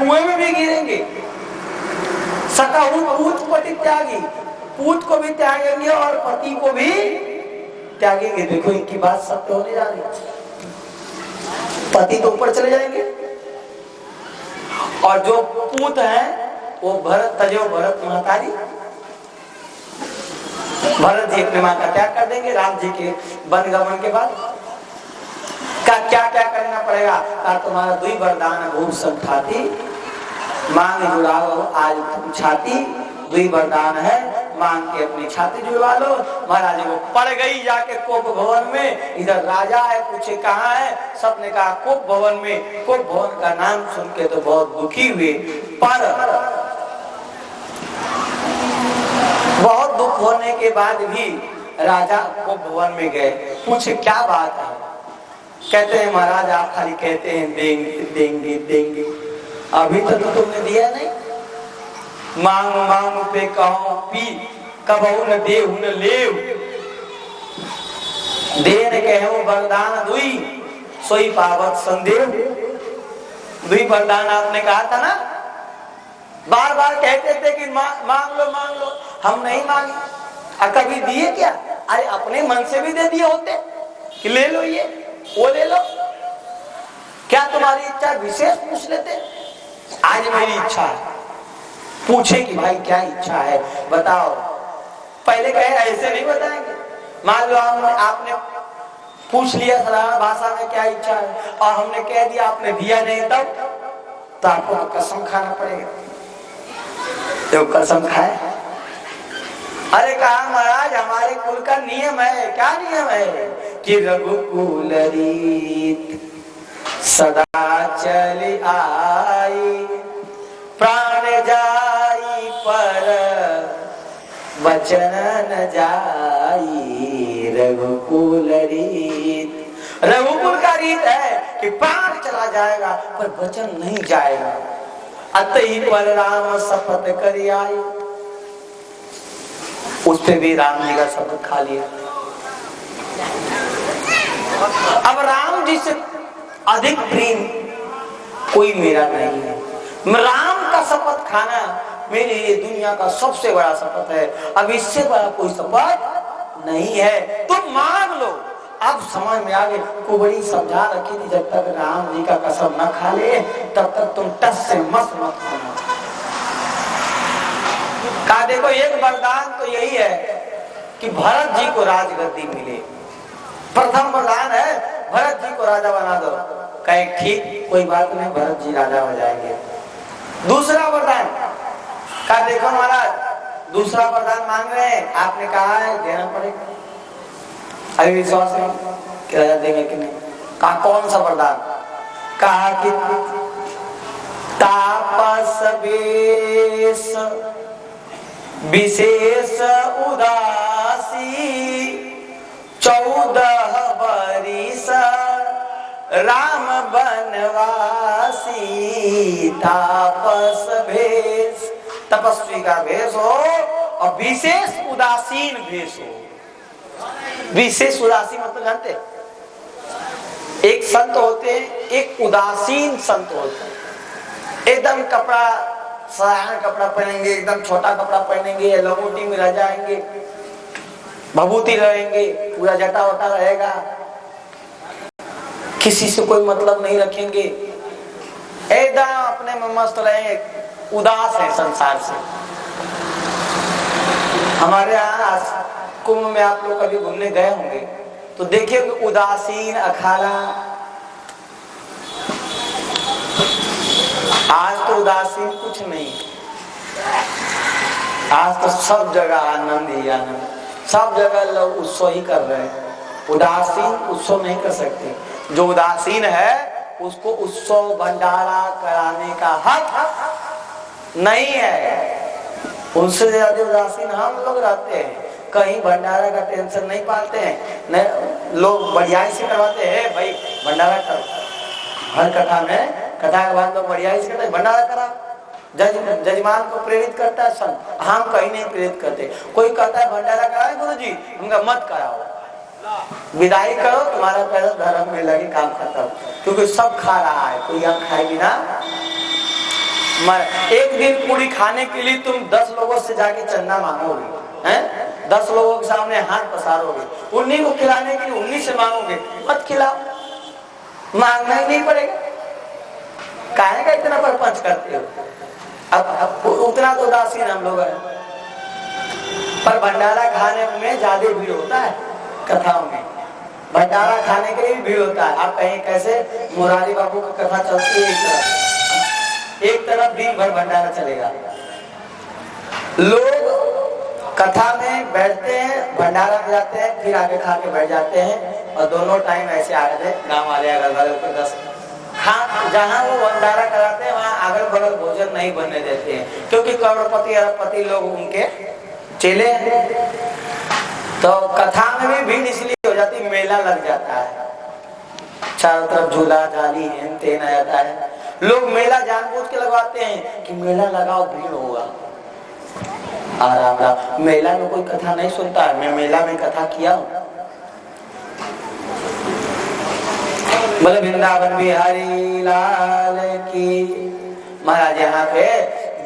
कुएं में भी गिरेंगे। सकहु पूत पति त्यागी, पूत को भी त्यागेंगे और पति को भी त्यागेंगे। देखो इनकी बात सत्य होने जा रही है। पति तो ऊपर चले जाएंगे और जो पूत है वो भरत तजो भरत महतारी, भरत जी अपने मां का त्याग कर देंगे राम जी के वन गमन के बाद। का क्या क्या करना पड़ेगा? का तुम्हारा दुई वरदान भूप संठाती, मांग जुड़ाओ आज छाती। दुई वरदान है, मांग के अपनी छाती जुड़वा लो। महाराज वो पड़ गई जाके कोप भवन में। इधर राजा है, पूछे कहाँ है? सबने कहा कोप भवन में। कोप भवन का नाम सुन के तो बहुत दुखी हुए, पर बहुत दुख होने के बाद भी राजा कोप भवन में गए। पूछे क्या बात है? कहते हैं महाराज आप खाली कहते हैं देंगे देंगे देंगे, अभी तक तो तुमने दिया नहीं। मांग मांग पे कहो पी, कबहू न देहु न लेव। देन कहूं वरदान दुई, सोई पावत संदेव। दुई वरदान आपने कहा था ना, बार बार कहते थे कि मांग लो मांग लो, हम नहीं मांगे। और कभी दिए क्या? अरे अपने मन से भी दे दिए होते कि ले लो ये वो ले लो। क्या तुम्हारी इच्छा विशेष पूछ लेते? आज मेरी इच्छा है। पूछे कि भाई क्या इच्छा है बताओ। पहले कहे ऐसे नहीं बताएंगे। मान लो आपने पूछ लिया साधारण भाषा में क्या इच्छा है और हमने कह दिया आपने दिया नहीं, तब तो आपको कसम खाना पड़ेगा। तो कसम खाए। अरे कहा महाराज हमारे कुल का नियम है। क्या नियम है? कि रघुकुल रीत सदा चली आई, प्राण जाई पर वचन न जाई। रघुकुल रीत, रघुकुल का रीत है कि प्राण चला जाएगा पर वचन नहीं जाएगा। अतई पर राम शपथ करी आई। उस पे भी राम जी का शपथ खा लिया। अब राम जी से अधिक प्रेम कोई मेरा नहीं है। राम का शपथ खाना मेरे लिए दुनिया का सबसे बड़ा शपथ है। अब इससे बड़ा कोई शपथ नहीं है। तुम मांग लो। अब समझ में आ गए। को बड़ी समझा रखी थी जब तक राम जी का कसम न खा ले तब तक तुम टस से मत होना। कहा देखो एक वरदान तो यही है कि भरत जी को राजगद्दी मिले। प्रथम वरदान है भरत जी को राजा बना दो। कहे ठीक कोई बात नहीं, भरत जी राजा हो जाएंगे। दूसरा वरदान कहा देखो महाराज दूसरा वरदान मांग रहे हैं, आपने कहा है देना पड़ेगा। अभी विश्वास नहीं कि राजा देंगे कि नहीं। कहा कौन सा वरदान? कहा कि तापस वेश विशेष उदासी 14 बरिस राम बनवासी। तापस भेष, तपस्वी का भेष हो और विशेष उदासीन भेष हो। विशेष उदासीन मतलब जानते? एक संत होते हैं, एक उदासीन संत होते हैं। एकदम कपड़ा साधारण कपड़ा पहनेंगे, एकदम छोटा कपड़ा पहनेंगे, लंगोटी में रह जाएंगे, भभूति रहेंगे, पूरा जटा वटा रहेगा, किसी से कोई मतलब नहीं रखेंगे, एकदम अपने में मस्त रहेंगे, उदास है संसार से। हमारे यहाँ कुंभ में आप लोग कभी घूमने गए होंगे तो देखिए उदासीन अखाड़ा। आज तो उदासीन कुछ नहीं, आज तो सब जगह आनंद ही आनंद, सब जगह लोग उत्सव ही कर रहे हैं। उदासीन उत्सव नहीं कर सकते। जो उदासीन है उसको उत्सव भंडारा कराने का हक नहीं है। उनसे ज्यादा उदासीन हम लोग रहते हैं। कहीं भंडारा का टेंशन नहीं पाते हैं, लोग बढ़ियाई से करवाते हैं। भाई भंडारा करो, हर कथा में कथा के बाद लोग बढ़ियाई से करते हैं, भंडारा करा। जजमान को प्रेरित करता है संत, हम कहीं नहीं प्रेरित करते। कोई कहता है भंडारा कराए गुरुजी, हमका मत कराओ, विदाई करो, तुम्हारा पैसा धर्म में लगे, काम खत्म। क्योंकि सब खा रहा है, कोई यहाँ खाएगी ना। एक दिन पूरी खाने के लिए तुम 10 लोगों से जाके चंदा मांगोगे, हैं? 10 लोगों के सामने हाथ पसारोगे, उन्हीं को खिलाने के लिए उन्हीं से मांगोगे, मत खिलाओ, मांगना ही नहीं पड़ेगा। काहे का इतना परपंच करते हो? अब उतना तो उदासीन हम लोग हैं। पर भंडारा खाने में ज्यादा भीड़ होता है, कथाओं में भंडारा खाने के लिए भी भीड़ होता है। आप कहीं कैसे मुरारी बाबू की कथा चलती है, एक तरफ दिन भर भंडारा चलेगा, लोग कथा में बैठते हैं, भंडारा में जाते हैं, फिर आगे खा के बैठ जाते हैं, और दोनों टाइम ऐसे आ गए गाँव वाले अगल बगल के 10 हाँ, जहाँ वो भंडारा कराते हैं वहाँ अगल बगल भोजन नहीं बनने देते हैं, क्योंकि करोड़पति अरबपति लोग उनके चेले हैं। तो कथा में भी भीड़ इसलिए हो जाती, मेला लग जाता है, चारों तरफ झूला झाली हेन तेन आ जाता है। लोग मेला जानबूझ के लगवाते हैं कि मेला लगाओ भीड़ होगा। आराम, मेला में कोई कथा नहीं सुनता है। मैं मेला में कथा किया हूँ, बोले वृंदावन बिहारी लाल की। महाराज यहाँ पे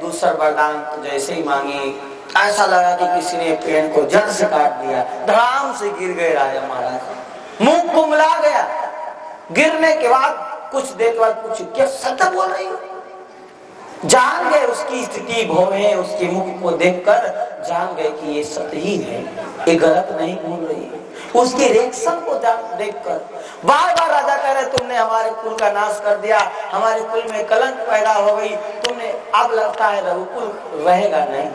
दूसरा वरदान तो जैसे ही मांगी, ऐसा लगा कि किसी ने पेड़ को जड़ से काट दिया, धड़ाम से गिर गए राजा महाराज, मुंह कुमला गया। गिरने के बाद कुछ देर बाद पूछ, क्या सत्य बोल रही हो? जान गए उसकी स्थिति भोवें, उसके मुख को देखकर जान गए कि ये सत्य ही है, ये गलत नहीं बोल रही है। उसके रिएक्शन को देखकर बार बार राजा कह रहे, तुमने हमारे कुल का नाश कर दिया, हमारे कुल में कलंक पैदा हो गई, तुमने अब लगता है रघुकुल रहेगा नहीं।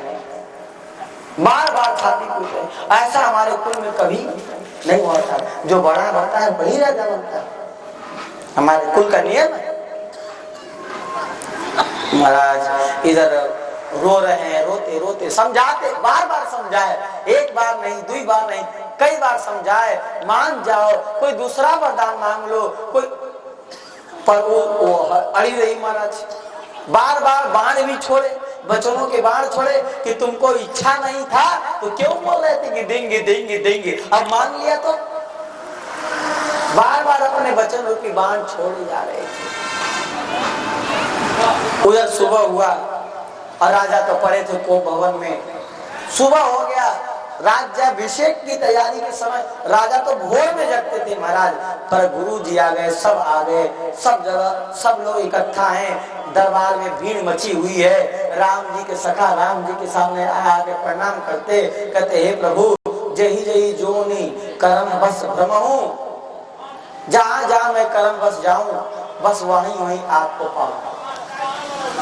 बार बार छाती पीट रहे, ऐसा हमारे कुल में कभी नहीं हुआ था। जो बड़ा बनता है वही राजा बनता है, हमारे कुल का नियम है। महाराज इधर रो रहे हैं, रोते रोते समझाते, बार बार समझाए, एक बार नहीं, 2 बार नहीं, कई बार समझाए, मान जाओ, कोई दूसरा वरदान मांग लो, कोई, पर वो अड़ी रही। महाराज बार बार बाण भी छोड़े, बचनों के बाण छोड़े कि तुमको इच्छा नहीं था तो क्यों बोल रहे थे कि देंगे देंगे देंगे, अब मान लिया तो। बार बार अपने बचनों की बाण छोड़े जा रहे थे। उधर सुबह हुआ और राजा तो पड़े थे को भवन में। सुबह हो गया, राज्याभिषेक की तैयारी के समय राजा तो भोर में जगते थे महाराज, पर गुरु जी आ गए, सब आ गए, सब जगह सब लोग इकट्ठा हैं, दरबार में भीड़ मची हुई है। राम जी के सखा राम जी के सामने आके प्रणाम करते, कहते हे प्रभु जही जही जोनी कर्म बस भ्रमहूं, जहां जहां मैं कर्म बस जाऊं बस वहीं वहीं आपको पाऊं,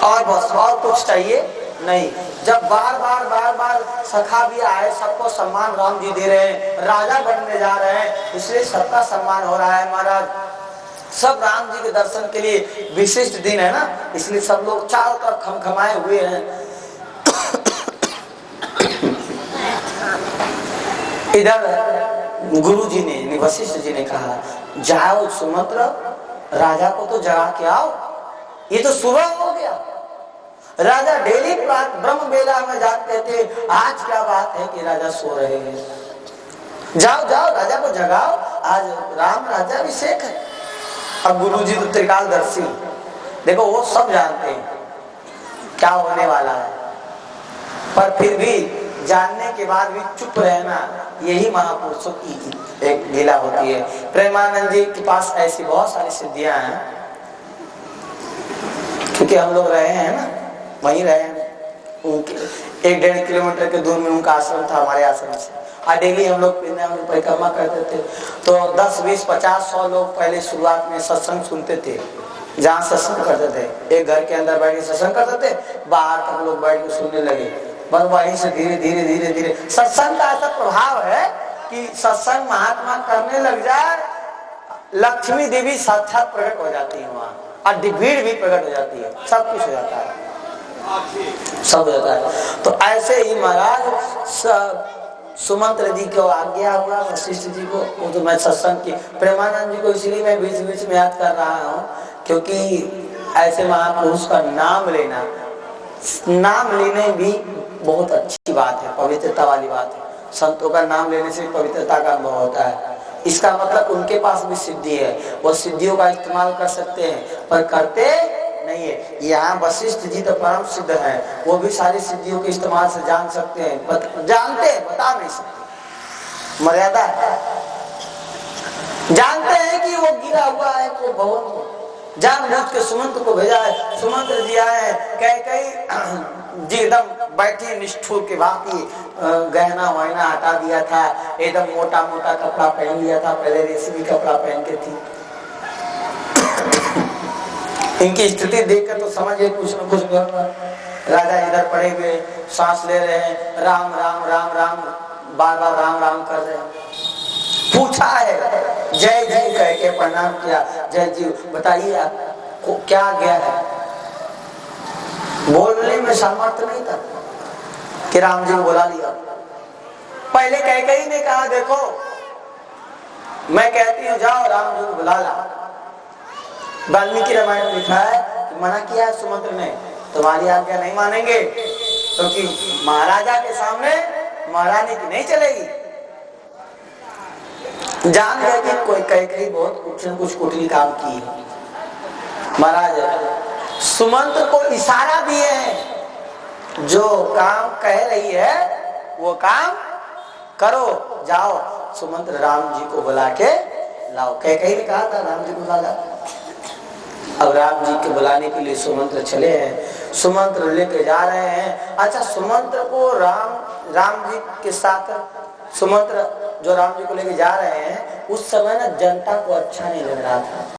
और बस और कुछ चाहिए नहीं। जब बार बार सखा भी आए, सबको सम्मान राम जी दे रहे हैं, राजा बनने जा रहे हैं, इसलिए सबका सम्मान हो रहा है। महाराज सब राम जी के दर्शन के लिए विशिष्ट दिन है ना, इसलिए सब लोग चारों तरफ खमखमाए हुए हैं। इधर गुरु जी ने, वशिष्ठ जी ने कहा, जाओ सुमंत्र, राजा को तो जगा के आओ, ये तो सुबह हो गया। राजा डेली ब्रह्म बेला में जागते थे, आज क्या बात है कि राजा सो रहे हैं। जाओ जाओ राजा को जगाओ, आज राम राज्याभिषेक है। अब गुरुजी तो त्रिकालदर्शी, देखो वो सब जानते हैं क्या होने वाला है, पर फिर भी जानने के बाद भी चुप रहना, यही महापुरुषों की एक लीला होती है। प्रेमानंद जी के पास ऐसी बहुत सारी सिद्धियां हैं, क्योंकि हम लोग रहे हैं ना, वहीं रहे हैं, उनके 1-1.5 किलोमीटर के दूर में उनका आश्रम था हमारे आश्रम से। और डेली हम लोग परिक्रमा करते थे, तो 10, 20, 50, 100 लोग पहले शुरुआत में सत्संग सुनते थे। जहाँ सत्संग करते थे, एक घर के अंदर बैठ के सत्संग करते थे, बाहर तक लोग बैठ के सुनने लगे। बस वहीं से धीरे धीरे धीरे धीरे सत्संग का ऐसा प्रभाव है कि सत्संग महात्मा करने लग जाए, लक्ष्मी देवी साक्षात प्रकट हो जाती है वहाँ, और भीड़ भी प्रकट हो जाती है, सब कुछ हो जाता है, सब हो जाता है। तो ऐसे ही महाराज सुमंत्र जी को आज्ञा हुआ, वशिष्ठ जी को, वो तो मैं सत्संग की, प्रेमानंद जी को इसलिए मैं बीच बीच में याद कर रहा हूँ, क्योंकि ऐसे महापुरुष का नाम लेना, नाम लेने भी बहुत अच्छी बात है, पवित्रता वाली बात है। संतों का नाम लेने से पवित्रता का अनुभव होता है। इसका मतलब उनके पास भी सिद्धि है, वो सिद्धियों का इस्तेमाल कर सकते हैं, पर करते नहीं है। यहाँ वशिष्ठ जी तो परम सिद्ध हैं, वो भी सारी सिद्धियों के इस्तेमाल से जान सकते हैं, जानते हैं, बता नहीं सकते, मर्यादा है। जानते हैं कि वो गिरा हुआ है, वो भवन को जानबूझ के सुमंत्र को भेजा है। सुमंत्र जी आए हैं, कई जी एकदम बैठी निष्ठुर के भांति, गहना वहना हटा दिया था, एकदम मोटा मोटा कपड़ा पहन लिया था, पहले रेशमी कपड़ा पहन के थी। इनकी स्थिति देखकर तो समझिए कुछ न कुछ राजा इधर पड़े हुए सांस ले रहे हैं, राम राम राम राम बार बार राम राम कर रहे हैं। पूछा है, जय जी कह के प्रणाम किया, जय जी बताइए आपको क्या गया है। बोलने में सामर्थ्य नहीं था कि राम जी को बुला लिया। पहले कैकेयी ने कहा देखो मैं कहती हूँ जाओ राम जी को बुला ला। वाल्मीकि रामायण में लिखा है कि मना किया सुमंत्र ने, तुम्हारी आज्ञा नहीं मानेंगे, क्योंकि तो महाराजा के सामने महारानी की नहीं चलेगी। जान गया कि कोई कैकेयी बहुत कुछ कुटिल काम की है। महाराज सुमंत्र को इशारा दिए हैं, जो काम कह रही है वो काम करो, जाओ सुमंत्र राम जी को बुला के लाओ। कैकेयी ने कहा था राम जी को बुला ला। अब राम जी के बुलाने के लिए सुमंत्र चले हैं, सुमंत्र लेके जा रहे हैं। अच्छा सुमंत्र को राम जी के साथ सुमंत्र जो राम जी को लेके जा रहे हैं, उस समय ना जनता को अच्छा नहीं लग रहा था।